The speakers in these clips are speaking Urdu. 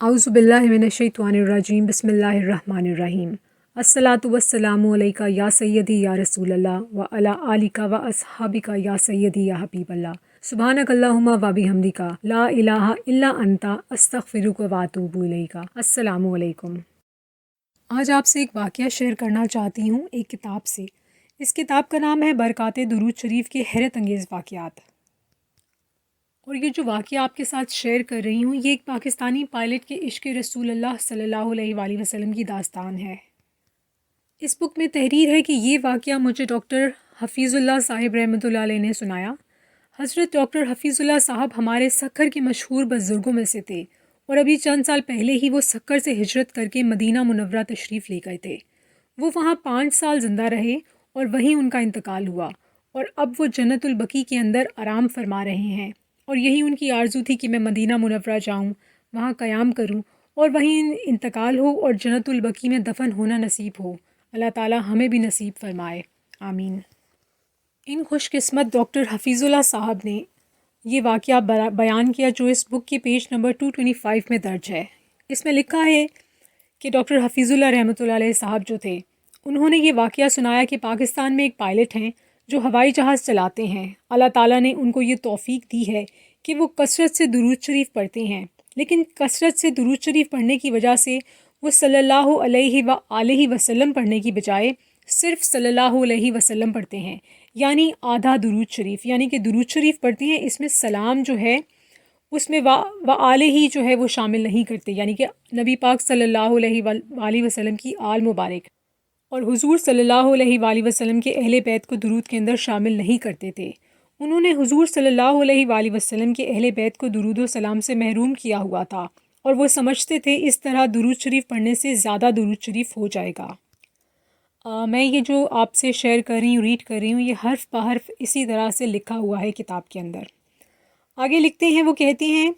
اعوذ باللہ من الشیطان الرجیم بسم اللہ الرحمن الرحیم الصلاۃ والسلام علیکہ یا سیدی یا رسول اللہ و علی آلک و اصحابک یا سیدی یا حبیب اللہ سبحانک اللہم و بحمدک لا الہ الا انت استغفرک و اتوب الیک۔ السلام علیکم۔ آج آپ سے ایک واقعہ شیئر کرنا چاہتی ہوں ایک کتاب سے۔ اس کتاب کا نام ہے برکات درود شریف کے حیرت انگیز واقعات۔ اور یہ جو واقعہ آپ کے ساتھ شیئر کر رہی ہوں یہ ایک پاکستانی پائلٹ کے عشق رسول اللہ صلی اللہ علیہ وآلہ وسلم کی داستان ہے۔ اس بک میں تحریر ہے کہ یہ واقعہ مجھے ڈاکٹر حفیظ اللہ صاحب رحمۃ اللہ علیہ نے سنایا۔ حضرت ڈاکٹر حفیظ اللہ صاحب ہمارے سکھر کے مشہور بزرگوں میں سے تھے اور ابھی چند سال پہلے ہی وہ سکھر سے ہجرت کر کے مدینہ منورہ تشریف لے گئے تھے۔ وہ وہاں 5 سال زندہ رہے اور وہیں ان کا انتقال ہوا اور اب وہ جنت البقیع کے اندر آرام فرما رہے ہیں۔ اور یہی ان کی آرزو تھی کہ میں مدینہ منورہ جاؤں، وہاں قیام کروں اور وہیں انتقال ہو اور جنت البقیع میں دفن ہونا نصیب ہو۔ اللہ تعالی ہمیں بھی نصیب فرمائے، آمین۔ ان خوش قسمت ڈاکٹر حفیظ اللہ صاحب نے یہ واقعہ بیان کیا جو اس بک کے پیج نمبر 225 میں درج ہے۔ اس میں لکھا ہے کہ ڈاکٹر حفیظ اللہ رحمۃ اللہ علیہ صاحب جو تھے انہوں نے یہ واقعہ سنایا کہ پاکستان میں ایک پائلٹ ہیں جو ہوائی جہاز چلاتے ہیں۔ اللہ تعالیٰ نے ان کو یہ توفیق دی ہے کہ وہ کثرت سے درود شریف پڑھتے ہیں، لیکن کثرت سے درود شریف پڑھنے کی وجہ سے وہ صلی اللہ علیہ وآلہ وسلم پڑھنے کی بجائے صرف صلی اللہ علیہ وسلم پڑھتے ہیں، یعنی آدھا درود شریف، یعنی کہ درود شریف پڑھتے ہیں، اس میں سلام جو ہے اس میں وآلہ جو ہے وہ شامل نہیں کرتے، یعنی کہ نبی پاک صلی اللہ علیہ وآلہ وسلم کی آل مبارک اور حضور صلی اللہ علیہ وآلہ وسلم کے اہل بیت کو درود کے اندر شامل نہیں کرتے تھے۔ انہوں نے حضور صلی اللہ علیہ وآلہ وسلم کے اہل بیت کو درود و سلام سے محروم کیا ہوا تھا اور وہ سمجھتے تھے اس طرح درود شریف پڑھنے سے زیادہ درود شریف ہو جائے گا۔ میں یہ جو آپ سے شیئر کر رہی ہوں، ریڈ کر رہی ہوں، یہ حرف بحرف اسی طرح سے لکھا ہوا ہے کتاب کے اندر۔ آگے لکھتے ہیں، وہ کہتے ہیں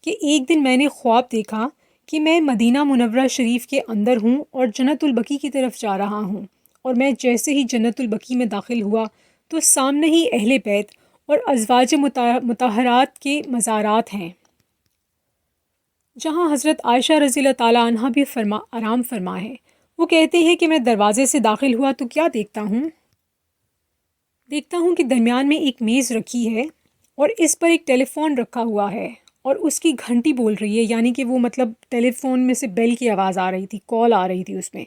کہ ایک دن میں نے خواب دیکھا کہ میں مدینہ منورہ شریف کے اندر ہوں اور جنت البقیع کی طرف جا رہا ہوں، اور میں جیسے ہی جنت البقیع میں داخل ہوا تو سامنے ہی اہل بیت اور ازواج مطہرات کے مزارات ہیں، جہاں حضرت عائشہ رضی اللہ تعالیٰ عنہ بھی آرام فرما ہے۔ وہ کہتے ہیں کہ میں دروازے سے داخل ہوا تو کیا دیکھتا ہوں کہ درمیان میں ایک میز رکھی ہے اور اس پر ایک ٹیلی فون رکھا ہوا ہے اور اس کی گھنٹی بول رہی ہے، یعنی کہ وہ ٹیلی فون میں سے بیل کی آواز آ رہی تھی، کال آ رہی تھی اس میں۔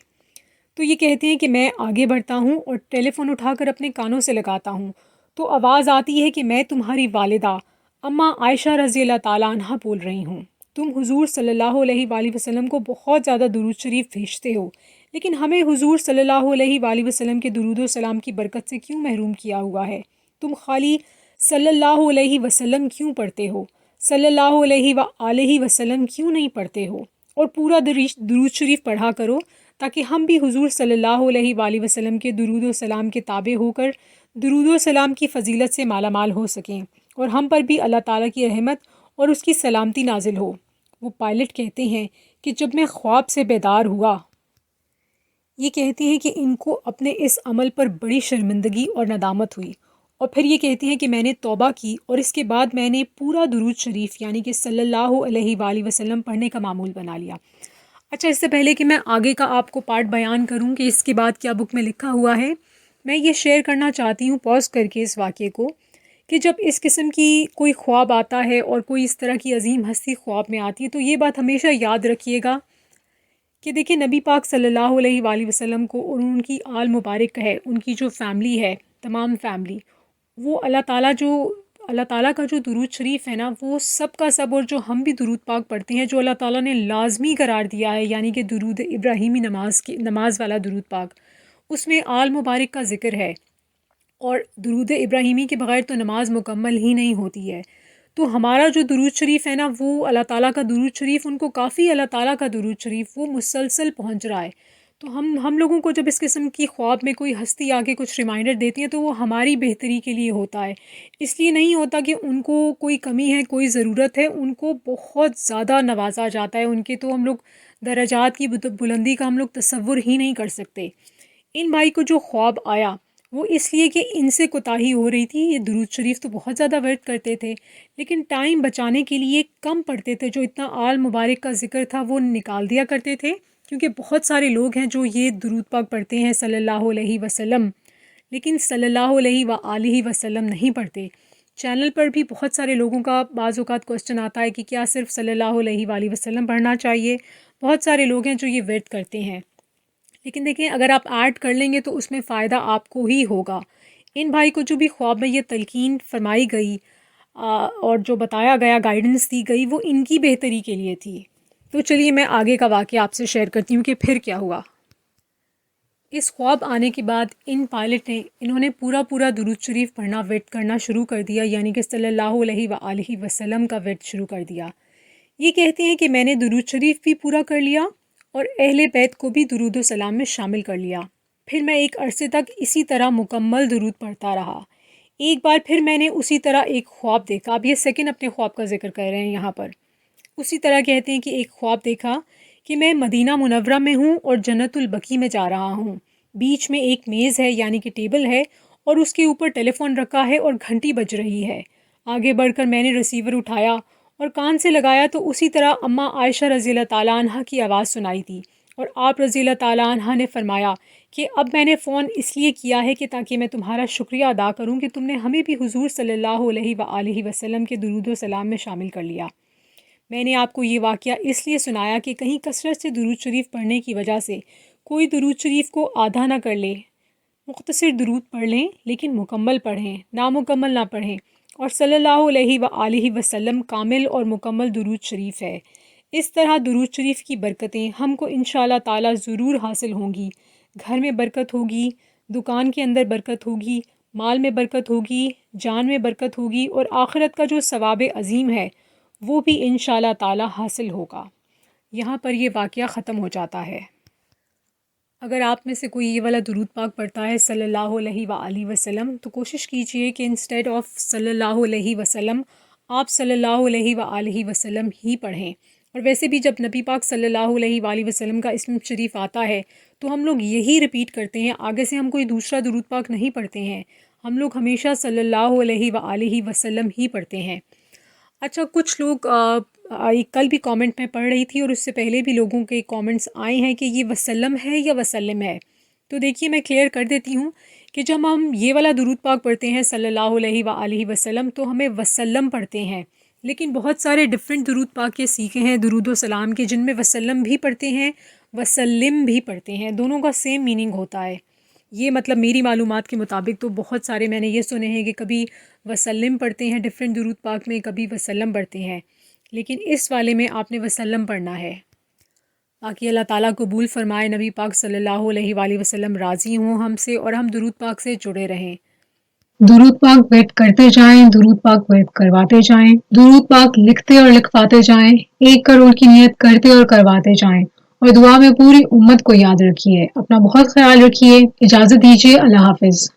تو یہ کہتے ہیں کہ میں آگے بڑھتا ہوں اور ٹیلی فون اٹھا کر اپنے کانوں سے لگاتا ہوں تو آواز آتی ہے کہ میں تمہاری والدہ اماں عائشہ رضی اللہ تعالیٰ عنہ بول رہی ہوں، تم حضور صلی اللہ علیہ وآلہ وسلم کو بہت زیادہ درود شریف بھیجتے ہو، لیکن ہمیں حضور صلی اللہ علیہ وآلہ وسلم کے درود و سلام کی برکت سے کیوں محروم کیا ہوا ہے؟ تم خالی صلی اللہ علیہ وسلم کیوں پڑھتے ہو؟ صلی اللہ علیہ وآلہ وسلم کیوں نہیں پڑھتے ہو؟ اور پورا درود شریف پڑھا کرو تاکہ ہم بھی حضور صلی اللہ علیہ وآلہ وسلم کے درود و سلام کے تابع ہو کر درود و سلام کی فضیلت سے مالا مال ہو سکیں اور ہم پر بھی اللہ تعالیٰ کی رحمت اور اس کی سلامتی نازل ہو۔ وہ پائلٹ کہتے ہیں کہ جب میں خواب سے بیدار ہوا، یہ کہتے ہیں کہ ان کو اپنے اس عمل پر بڑی شرمندگی اور ندامت ہوئی، اور پھر یہ کہتے ہیں کہ میں نے توبہ کی اور اس کے بعد میں نے پورا درود شریف یعنی کہ صلی اللہ علیہ وآلہ وسلم پڑھنے کا معمول بنا لیا۔ اچھا، اس سے پہلے کہ میں آگے کا آپ کو پارٹ بیان کروں کہ اس کے بعد کیا بک میں لکھا ہوا ہے، میں یہ شیئر کرنا چاہتی ہوں پوز کر کے اس واقعے کو، کہ جب اس قسم کی کوئی خواب آتا ہے اور کوئی اس طرح کی عظیم ہستی خواب میں آتی ہے تو یہ بات ہمیشہ یاد رکھیے گا کہ دیکھیں نبی پاک صلی اللہ علیہ وآلہ وسلم کو اور ان کی آل مبارک ہے، ان کی جو فیملی ہے، تمام فیملی، وہ اللہ تعالیٰ کا جو درود شریف ہے نا، وہ سب کا سب، اور جو ہم بھی درود پاک پڑھتے ہیں جو اللہ تعالیٰ نے لازمی قرار دیا ہے، یعنی کہ درود ابراہیمی نماز والا درود پاک، اس میں آل مبارک کا ذکر ہے، اور درود ابراہیمی کے بغیر تو نماز مکمل ہی نہیں ہوتی ہے۔ تو ہمارا جو درود شریف ہے نا، وہ اللہ تعالیٰ کا درود شریف، ان کو کافی اللہ تعالیٰ کا درود شریف وہ مسلسل پہنچ رہا ہے۔ تو ہم لوگوں کو جب اس قسم کی خواب میں کوئی ہستی آ کے کچھ ریمائنڈر دیتی ہے تو وہ ہماری بہتری کے لیے ہوتا ہے، اس لیے نہیں ہوتا کہ ان کو کوئی کمی ہے، کوئی ضرورت ہے، ان کو بہت زیادہ نوازا جاتا ہے، ان کے تو ہم لوگ درجات کی بلندی کا ہم لوگ تصور ہی نہیں کر سکتے۔ ان بھائی کو جو خواب آیا وہ اس لیے کہ ان سے کوتاہی ہو رہی تھی. یہ درود شریف تو بہت زیادہ ورد کرتے تھے لیکن ٹائم بچانے کے لیے کم پڑھتے تھے. جو اتنا آل مبارک کا ذکر تھا وہ نکال دیا کرتے تھے کیونکہ بہت سارے لوگ ہیں جو یہ درود پاک پڑھتے ہیں صلی اللہ علیہ وسلم لیکن صلی اللہ علیہ وآلہ وسلم نہیں پڑھتے. چینل پر بھی بہت سارے لوگوں کا بعض اوقات کوسچن آتا ہے کہ کیا صرف صلی اللہ علیہ وآلہ وسلم پڑھنا چاہیے. بہت سارے لوگ ہیں جو یہ ورد کرتے ہیں لیکن دیکھیں اگر آپ ایڈ کر لیں گے تو اس میں فائدہ آپ کو ہی ہوگا. ان بھائی کو جو بھی خواب میں یہ تلقین فرمائی گئی اور جو بتایا گیا گائیڈنس دی گئی وہ ان کی بہتری کے لیے تھی. تو چلیے میں آگے کا واقعہ آپ سے شیئر کرتی ہوں کہ پھر کیا ہوا. اس خواب آنے کے بعد ان پائلٹ نے انہوں نے پورا درود شریف پڑھنا ورد کرنا شروع کر دیا یعنی کہ صلی اللہ علیہ وآلہ وسلم کا ورد شروع کر دیا. یہ کہتے ہیں کہ میں نے درود شریف بھی پورا کر لیا اور اہل بیت کو بھی درود و سلام میں شامل کر لیا. پھر میں ایک عرصے تک اسی طرح مکمل درود پڑھتا رہا. ایک بار پھر میں نے اسی طرح ایک خواب دیکھا. اب یہ سیکنڈ اپنے خواب کا ذکر کر رہے ہیں یہاں پر. اسی طرح کہتے ہیں کہ ایک خواب دیکھا کہ میں مدینہ منورہ میں ہوں اور جنت البقیع میں جا رہا ہوں. بیچ میں ایک میز ہے یعنی کہ ٹیبل ہے اور اس کے اوپر ٹیلی فون رکھا ہے اور گھنٹی بج رہی ہے. آگے بڑھ کر میں نے ریسیور اٹھایا اور کان سے لگایا تو اسی طرح اماں عائشہ رضی اللہ تعالیٰ عنہ کی آواز سنائی تھی اور آپ رضی اللہ تعالیٰ عنہ نے فرمایا کہ اب میں نے فون اس لیے کیا ہے کہ تاکہ میں تمہارا شکریہ ادا کروں کہ تم نے ہمیں بھی حضور صلی اللہ علیہ وآلہ وسلم کے درود و سلام میں شامل کر لیا. میں نے آپ کو یہ واقعہ اس لیے سنایا کہ کہیں کثرت سے درود شریف پڑھنے کی وجہ سے کوئی درود شریف کو آدھا نہ کر لے. مختصر درود پڑھ لیں لیکن مکمل پڑھیں، نامکمل نہ پڑھیں. اور صلی اللہ علیہ وآلہ وسلم کامل اور مکمل درود شریف ہے. اس طرح درود شریف کی برکتیں ہم کو انشاءاللہ تعالی ضرور حاصل ہوں گی. گھر میں برکت ہوگی، دکان کے اندر برکت ہوگی، مال میں برکت ہوگی، جان میں برکت ہوگی اور آخرت کا جو ثواب عظیم ہے وہ بھی انشاءاللہ تعالی حاصل ہوگا. یہاں پر یہ واقعہ ختم ہو جاتا ہے. اگر آپ میں سے کوئی یہ والا درود پاک پڑھتا ہے صلی اللہ علیہ وآلہ وسلم تو کوشش کیجئے کہ انسٹیڈ آف صلی اللہ علیہ وسلم آپ صلی اللہ علیہ وآلہ وسلم ہی پڑھیں. اور ویسے بھی جب نبی پاک صلی اللہ علیہ وآلہ وسلم کا اسم شریف آتا ہے تو ہم لوگ یہی ریپیٹ کرتے ہیں، آگے سے ہم کوئی دوسرا درود پاک نہیں پڑھتے ہیں. ہم لوگ ہمیشہ صلی اللہ علیہ وآلہ وسلم ہی پڑھتے ہیں. اچھا، کچھ لوگ کل بھی کامنٹ میں پڑھ رہی تھی اور اس سے پہلے بھی لوگوں کے کامنٹس آئے ہیں کہ یہ وسلم ہے یا وسلم ہے. تو دیکھیے میں کلیئر کر دیتی ہوں کہ جب ہم یہ والا درود پاک پڑھتے ہیں صلی اللہ علیہ وآلہ وسلم تو ہمیں وسلم پڑھتے ہیں. لیکن بہت سارے ڈیفرنٹ درود پاک کے سیکھے ہیں درود و سلام کے جن میں وسلم بھی پڑھتے ہیں وسلم بھی پڑھتے ہیں. دونوں کا سیم میننگ ہوتا ہے. یہ مطلب میری معلومات کے مطابق تو بہت سارے میں نے یہ سنے ہیں کہ کبھی وسلم پڑھتے ہیں ڈیفرنٹ درود پاک میں، کبھی وسلم پڑھتے ہیں، لیکن اس والے میں آپ نے وسلم پڑھنا ہے. باقی اللہ تعالیٰ قبول فرمائے. نبی پاک صلی اللہ علیہ وآلہ وسلم راضی ہوں ہم سے اور ہم درود پاک سے جڑے رہیں. درود پاک ورد کرتے جائیں، درود پاک ورد کرواتے جائیں، درود پاک لکھتے اور لکھواتے جائیں، 1 کروڑ کی نیت کرتے اور کرواتے جائیں اور دعا میں پوری امت کو یاد رکھیے. اپنا بہت خیال رکھیے. اجازت دیجیے. اللہ حافظ.